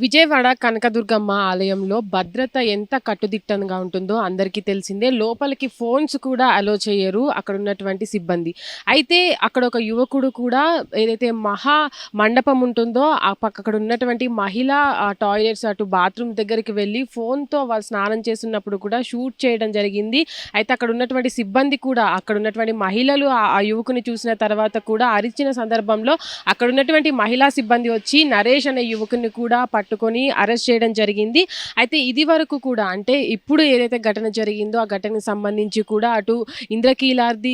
విజయవాడ కనకదుర్గమ్మ ఆలయంలో భద్రత ఎంత కట్టుదిట్టంగా ఉంటుందో అందరికీ తెలిసిందే. లోపలికి ఫోన్స్ కూడా అలో చేయరు అక్కడ ఉన్నటువంటి సిబ్బంది. అయితే అక్కడ ఒక యువకుడు కూడా ఏదైతే మహా మండపం ఉంటుందో అక్కడ ఉన్నటువంటి మహిళా టాయిలెట్స్ అటు బాత్రూమ్ దగ్గరికి వెళ్ళి ఫోన్‌తో వాళ్ళు స్నానం చేస్తున్నప్పుడు కూడా షూట్ చేయడం జరిగింది. అయితే అక్కడ ఉన్నటువంటి సిబ్బంది కూడా అక్కడ ఉన్నటువంటి మహిళలు ఆ యువకుని చూసిన తర్వాత కూడా అరిచిన సందర్భంలో అక్కడ ఉన్నటువంటి మహిళా సిబ్బంది వచ్చి నరేష్ అనే యువకుని కూడా పట్టుకొని అరెస్ట్ చేయడం జరిగింది. అయితే ఇది వరకు కూడా అంటే ఇప్పుడు ఏదైతే ఘటన జరిగిందో ఆ ఘటనకు సంబంధించి కూడా అటు ఇంద్రకీలాద్రి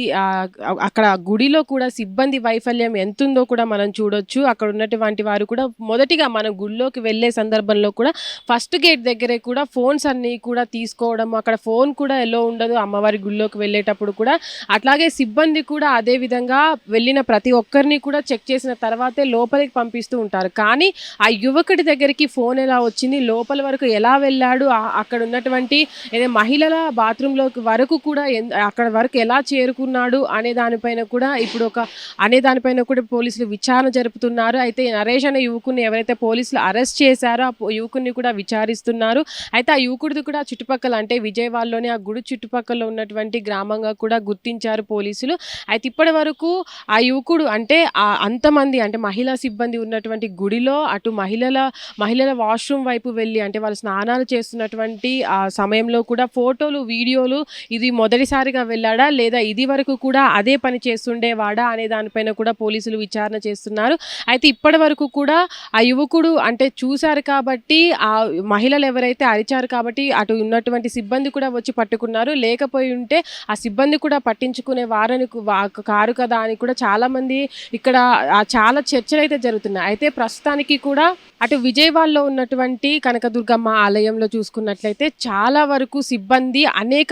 అక్కడ గుడిలో కూడా సిబ్బంది వైఫల్యం ఎంతుందో కూడా మనం చూడొచ్చు. అక్కడ ఉన్నటువంటి వారు కూడా మొదటిగా మనం గుడిలోకి వెళ్ళే సందర్భంలో కూడా ఫస్ట్ గేట్ దగ్గరే కూడా ఫోన్స్ అన్నీ కూడా తీసుకోవడం, అక్కడ ఫోన్ కూడా ఎలో ఉండదు అమ్మవారి గుడిలోకి వెళ్ళేటప్పుడు కూడా. అట్లాగే సిబ్బంది కూడా అదే విధంగా వెళ్ళిన ప్రతి ఒక్కరిని కూడా చెక్ చేసిన తర్వాతే లోపలికి పంపిస్తూ ఉంటారు. కానీ ఆ యువకుడి దగ్గరికి ఫోన్ ఎలా వచ్చింది, లోపల వరకు ఎలా వెళ్ళాడు, అక్కడ ఉన్నటువంటి మహిళల బాత్రూంలోకి వరకు కూడా అక్కడ వరకు ఎలా చేరుకున్నాడు అనే దానిపైన కూడా పోలీసులు విచారణ జరుపుతున్నారు. అయితే నరేష్ అనే యువకుని ఎవరైతే పోలీసులు అరెస్ట్ చేశారో ఆ యువకుని కూడా విచారిస్తున్నారు. అయితే ఆ యువకుడిది కూడా చుట్టుపక్కల అంటే విజయవాడలోని ఆ గుడి చుట్టుపక్కల ఉన్నటువంటి గ్రామంగా కూడా గుర్తించారు పోలీసులు. అయితే ఇప్పటి వరకు ఆ యువకుడు అంటే అంతమంది అంటే మహిళా సిబ్బంది ఉన్నటువంటి గుడిలో అటు మహిళల వాష్రూమ్ వైపు వెళ్ళి అంటే వాళ్ళు స్నానాలు చేస్తున్నటువంటి ఆ సమయంలో కూడా ఫోటోలు, వీడియోలు ఇది మొదటిసారిగా వెళ్ళాడా లేదా ఇది వరకు కూడా అదే పని చేస్తుండేవాడా అనే దానిపైన కూడా పోలీసులు విచారణ చేస్తున్నారు. అయితే ఇప్పటి వరకు కూడా ఆ యువకుడు అంటే చూశారు కాబట్టి ఆ మహిళలు ఎవరైతే అరిచారు కాబట్టి అటు ఉన్నటువంటి సిబ్బంది కూడా వచ్చి పట్టుకున్నారు. లేకపోయి ఉంటే ఆ సిబ్బంది కూడా పట్టించుకునే వారని కారు కదా అని కూడా చాలామంది ఇక్కడ చాలా చర్చలు అయితే జరుగుతున్నాయి. అయితే ప్రస్తుతానికి కూడా అటు విజయవాడలో ఉన్నటువంటి కనకదుర్గమ్మ ఆలయంలో చూసుకున్నట్లయితే చాలా వరకు సిబ్బంది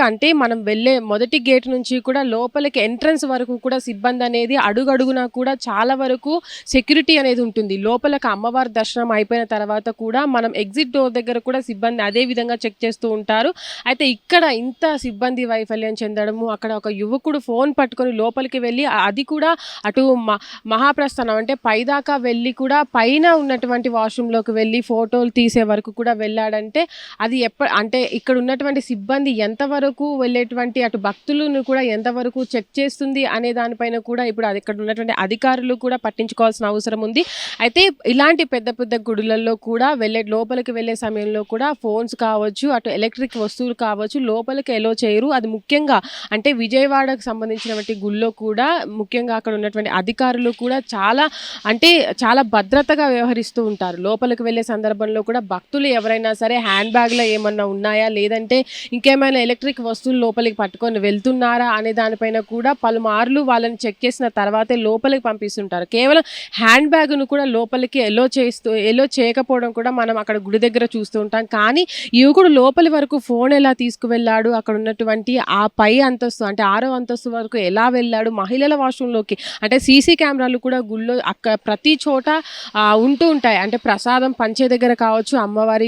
అంటే మనం వెళ్ళే మొదటి గేట్ నుంచి కూడా లోపలికి ఎంట్రన్స్ వరకు కూడా సిబ్బంది అనేది అడుగడుగునా కూడా చాలా వరకు సెక్యూరిటీ అనేది ఉంటుంది. లోపలికి అమ్మవారి దర్శనం అయిపోయిన తర్వాత కూడా మనం ఎగ్జిట్ డోర్ దగ్గర కూడా సిబ్బంది అదే విధంగా చెక్ చేస్తూ ఉంటారు. అయితే ఇక్కడ ఇంత సిబ్బంది వైఫల్యం చెందడము, అక్కడ ఒక యువకుడు ఫోన్ పట్టుకొని లోపలికి వెళ్ళి అది కూడా అటు మహాప్రస్థానం అంటే పైదాకా వెళ్ళి కూడా పైన ఉన్నటువంటి వాష్రూమ్లోకి వెళ్ళి ఫోటోలు తీసే వరకు కూడా వెళ్ళాడంటే అది అంటే ఇక్కడ ఉన్నటువంటి సిబ్బంది ఎంతవరకు వెళ్ళేటువంటి అటు భక్తులను కూడా ఎంతవరకు చెక్ చేస్తుంది అనే దానిపైన కూడా ఇప్పుడు అది ఇక్కడ ఉన్నటువంటి అధికారులు కూడా పట్టించుకోవాల్సిన అవసరం ఉంది. అయితే ఇలాంటి పెద్ద పెద్ద గుడులలో కూడా లోపలికి వెళ్ళే సమయంలో కూడా ఫోన్స్ కావచ్చు, అటు ఎలక్ట్రిక్ వస్తువులు కావచ్చు లోపలికి ఎలో చేయరు. అది ముఖ్యంగా అంటే విజయవాడకు సంబంధించినటువంటి గుళ్ళో కూడా ముఖ్యంగా అక్కడ ఉన్నటువంటి అధికారులు కూడా చాలా భద్రతగా వ్యవహరిస్తూ ఉంటారు. లోపలికి వెళ్ళే సందర్భంలో కూడా భక్తులు ఎవరైనా సరే హ్యాండ్ బ్యాగ్లో ఏమన్నా ఉన్నాయా లేదంటే ఇంకేమైనా ఎలక్ట్రిక్ వస్తువులు లోపలికి పట్టుకొని వెళ్తున్నారా అనే దానిపైన కూడా పలుమార్లు వాళ్ళని చెక్ చేసిన తర్వాతే లోపలికి పంపిస్తుంటారు. కేవలం హ్యాండ్ బ్యాగ్ను కూడా లోపలికి ఎలో చేయకపోవడం కూడా మనం అక్కడ గుడి దగ్గర చూస్తూ ఉంటాం. కానీ యువకుడు లోపలి వరకు ఫోన్ ఎలా తీసుకువెళ్ళాడు, అక్కడ ఉన్నటువంటి ఆ పై అంతస్తు అంటే 6వ అంతస్తు వరకు ఎలా వెళ్ళాడు, మహిళల వాష్రూమ్లోకి అంటే సీసీ కెమెరాలు కూడా గుళ్ళో అక్కడ ప్రతి చోట ఉంటూ ఉంటాయి. అంటే ప్రసాదం పంచే దగ్గర కావచ్చు, అమ్మవారి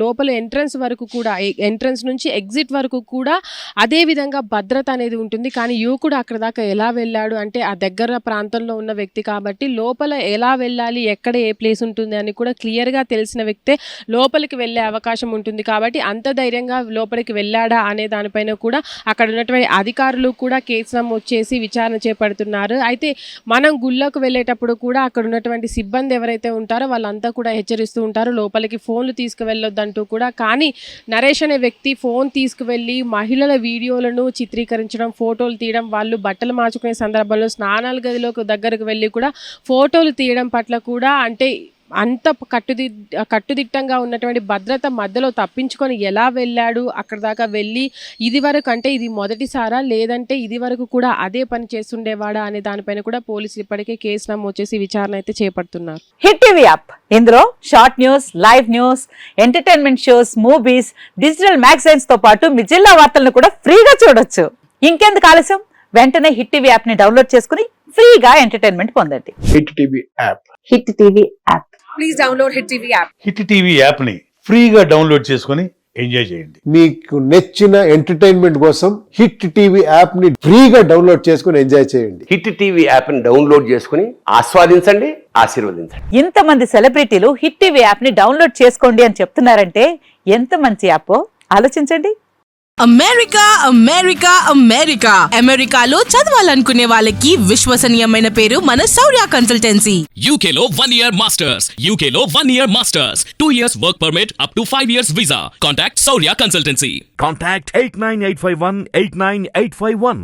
లోపల ఎంట్రన్స్ వరకు కూడా ఎంట్రన్స్ నుంచి ఎగ్జిట్ వరకు కూడా అదే విధంగా భద్రత అనేది ఉంటుంది. కానీ యువకుడు అక్కడ దాకా ఎలా వెళ్ళాడు అంటే ఆ దగ్గర ప్రాంతంలో ఉన్న వ్యక్తి కాబట్టి లోపల ఎలా వెళ్ళాలి, ఎక్కడ ఏ ప్లేస్ ఉంటుంది అని కూడా క్లియర్గా తెలిసిన వ్యక్తే లోపలికి వెళ్ళే అవకాశం ఉంటుంది. కాబట్టి అంత ధైర్యంగా లోపలికి వెళ్ళాడా అనే దానిపైన కూడా అక్కడ ఉన్నటువంటి అధికారులు కూడా కేసు నమోదు చేసి విచారణ చేపడుతున్నారు. అయితే మనం గుళ్ళోకి వెళ్ళేటప్పుడు కూడా అక్కడ ఉన్నటువంటి సిబ్బంది ఎవరైతే ఉంటారో వాళ్ళంతా కూడా హెచ్చరిస్తూ ఉంటారు లోపలికి ఫోన్లు తీసుకువెళ్ళొద్దంటూ కూడా. కానీ నరేష్ అనే వ్యక్తి ఫోన్ తీసుకువెళ్ళి మహిళల వీడియోలను చిత్రీకరించడం, ఫోటోలు తీయడం, వాళ్ళు బట్టలు మార్చుకునే సందర్భంలో స్నానాల గదిలోకి దగ్గరకు వెళ్ళి కూడా ఫోటోలు తీయడం పట్ల కూడా అంటే అంత కట్టుదిట్టంగా ఉన్నటువంటి భద్రత మధ్యలో తప్పించుకొని ఎలా వెళ్ళాడు, అక్కడ దాకా వెళ్ళి ఇది వరకు అంటే ఇది మొదటిసారా లేదంటే ఇది వరకు కూడా అదే పని చేస్తుండేవాడా అనే దానిపైన కూడా పోలీసులు ఇప్పటికే కేసు నమోదు చేసి విచారణ అయితే చేపడుతున్నారు. హిట్ టీవీ యాప్ ఇందులో short news, live news, entertainment shows, movies, digital magazines తో పాటు మీ జిల్లా వార్తలను కూడా ఫ్రీగా చూడొచ్చు. ఇంకెందుకు ఆలస్యం, వెంటనే హిట్ టీవీ యాప్ ని డౌన్లోడ్ చేసుకుని ఫ్రీగా ఎంటర్టైన్మెంట్ పొందండి. Hit TV app. Hit TV app. Please download Hit TV app. Hit TV యాప్ని ఫ్రీగా డౌన్లోడ్ చేసుకొని ఎంజాయ్ చేయండి. మీకు నచ్చిన ఎంటర్టైన్మెంట్ కోసం హిట్ టీవీ యాప్ ని ఫ్రీగా డౌన్లోడ్ చేసుకుని ఎంజాయ్ చేయండి. హిట్ టీవీ యాప్ని డౌన్లోడ్ చేసుకుని ఆస్వాదించండి, ఆశీర్వదించండి. ఇంతమంది సెలబ్రిటీలు హిట్ టీవీ యాప్ ని డౌన్లోడ్ చేసుకోండి అని చెప్తున్నారంటే ఎంత మంచి యాప్ ఆలోచించండి. అమెరికా అమెరికా అమెరికా అమెరికాలో చదవాలనుకునే వాళ్ళకి విశ్వసనీయమైన పేరు మన శౌర్య consultancy. UK Law 1 Year Masters. UK Law 1 Year Masters. 2 years work permit up to 5 years visa. Contact Saurya Consultancy. Contact 89851 89851.